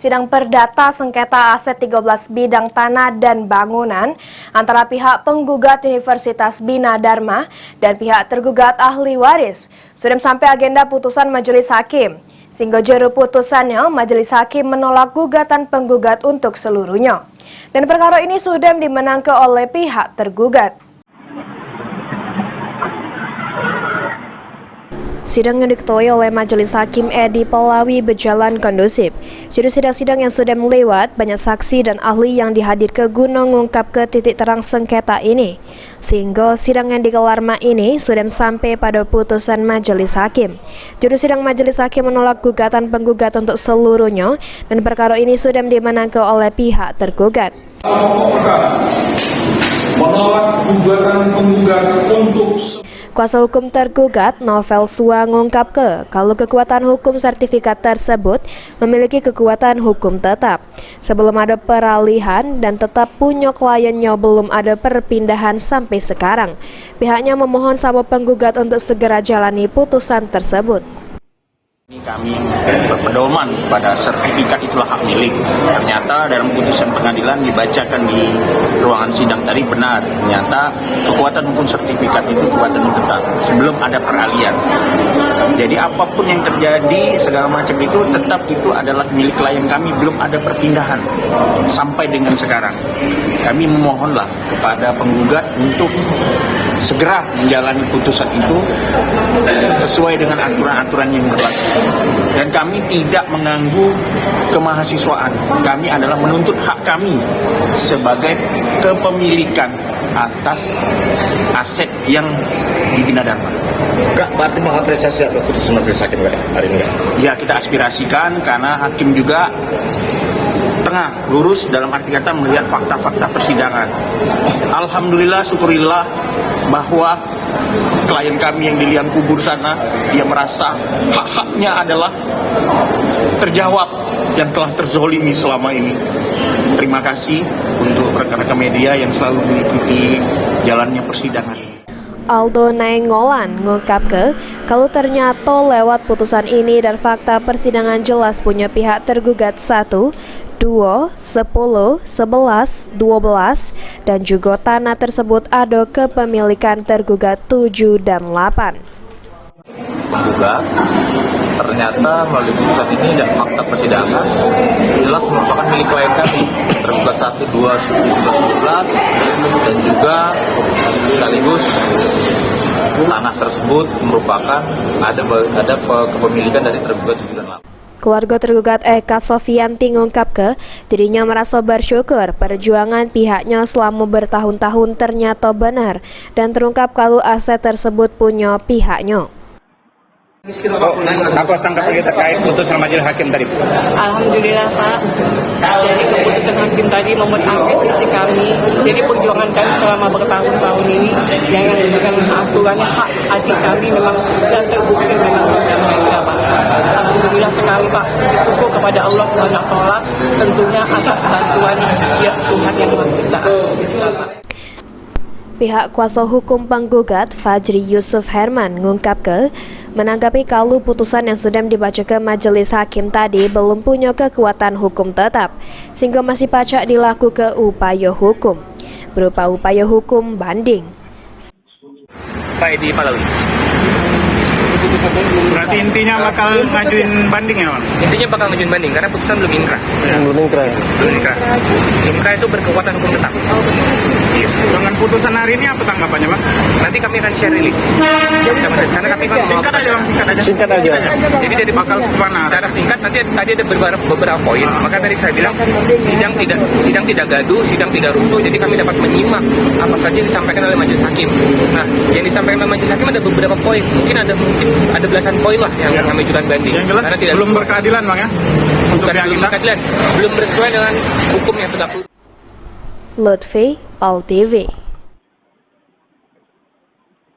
Sidang perdata sengketa aset 13 bidang tanah dan bangunan antara pihak penggugat Universitas Bina Dharma dan pihak tergugat ahli waris sudah sampai agenda putusan majelis hakim. Sehingga juru putusannya, majelis hakim menolak gugatan penggugat untuk seluruhnya. Dan perkara ini sudah dimenangkan oleh pihak tergugat. Sidang yang diketuai oleh Majelis Hakim Edi Palawi berjalan kondusif. Juru sidang-sidang yang sudah melewat, banyak saksi dan ahli yang dihadirkan guna mengungkap ke titik terang sengketa ini. Sehingga sidang yang digelar ini sudah sampai pada putusan Majelis Hakim. Juru sidang Majelis Hakim menolak gugatan penggugat untuk seluruhnya dan perkara ini sudah dimenangkan oleh pihak tergugat. Menolak gugatan penggugat untuk Kuasa hukum tergugat Novel Sua mengungkap kalau kekuatan hukum sertifikat tersebut memiliki kekuatan hukum tetap. Sebelum ada peralihan dan tetap punya kliennya belum ada perpindahan sampai sekarang. Pihaknya memohon sama penggugat untuk segera jalani putusan tersebut. Kami berpedoman pada sertifikat itulah hak milik. Ternyata dalam putusan pengadilan dibacakan di ruangan sidang tadi benar. Ternyata kekuatan hukum sertifikat itu kekuatan tetap sebelum ada peralihan. Jadi apapun yang terjadi segala macam itu tetap itu adalah milik klien kami, belum ada perpindahan sampai dengan sekarang. Kami memohonlah kepada penggugat untuk segera menjalani putusan itu sesuai dengan aturan-aturan yang berlaku. Dan kami tidak mengganggu kemahasiswaan. Kami adalah menuntut hak kami sebagai kepemilikan atas aset yang di Bina Dharma. Kak, berarti mengapresiasi atau putusan majelis hakim hari ini? Ya, kita aspirasikan karena hakim juga tengah lurus dalam arti kata melihat fakta-fakta persidangan. Alhamdulillah, syukurillah bahwa klien kami yang di liang kubur sana, dia merasa hak-haknya adalah terjawab yang telah terzolimi selama ini. Terima kasih untuk rekan-rekan media yang selalu mengikuti jalannya persidangan ini. Aldo Nainggolan mengungkap kalau ternyata lewat putusan ini dan fakta persidangan jelas punya pihak tergugat 1, 2, 10, 11, 12 dan juga tanah tersebut ada kepemilikan tergugat 7 dan 8. Penggugat ternyata melalui putusan ini dan fakta persidangan jelas merupakan milik klien kami, tergugat 1, 2, 11 dan juga sekaligus tanah tersebut merupakan ada kepemilikan dari tergugat 7 dan 8. Keluarga tergugat Eka Sofianti mengungkap dirinya merasa bersyukur perjuangan pihaknya selama bertahun-tahun ternyata benar dan terungkap kalau aset tersebut punya pihaknya. Apa tanggapan terkait putusan majelis hakim tadi? Alhamdulillah Pak, dari keputusan hakim tadi membuat apresiasi kami. Jadi perjuangan kami selama bertahun-tahun ini yang dengan aturannya hak adik kami memang dan terbukti memang mereka Pak. Alhamdulillah sekali Pak, bersyukur kepada Allah SWT tentunya atas bantuan Tuhan yang Maha Kuasa. Pihak kuasa hukum penggugat Fajri Yusuf Herman mengungkap menanggapi kalau putusan yang sudah dibacakan majelis hakim tadi belum punya kekuatan hukum tetap, sehingga masih pacak dilakukan upaya hukum, berupa upaya hukum banding. Pak Edi Palawi. berarti intinya bakal ngajuin banding ya, Bang? Intinya bakal ngajuin banding karena putusan belum inkrah. Belum inkrah. Inkrah itu berkekuatan hukum tetap. Dengan putusan hari ini apa tanggapannya, Bang? Nanti kami akan share rilis karena kami Singkat aja, Bang, singkat aja. Jadi dari bakal mana? Secara singkat nanti tadi ada beberapa poin. Maka tadi saya bilang sidang tidak gaduh, sidang tidak rusuh. Jadi kami dapat menyimak apa saja yang disampaikan oleh majelis hakim. Nah, yang disampaikan oleh majelis hakim ada beberapa poin. Mungkin ada belasan poin lah yang kami ajukan banding. Yang jelas belum berkeadilan, Bang, ya? Belum berkeadilan, belum sesuai dengan hukum yang berlaku. Lutfi, PAL TV.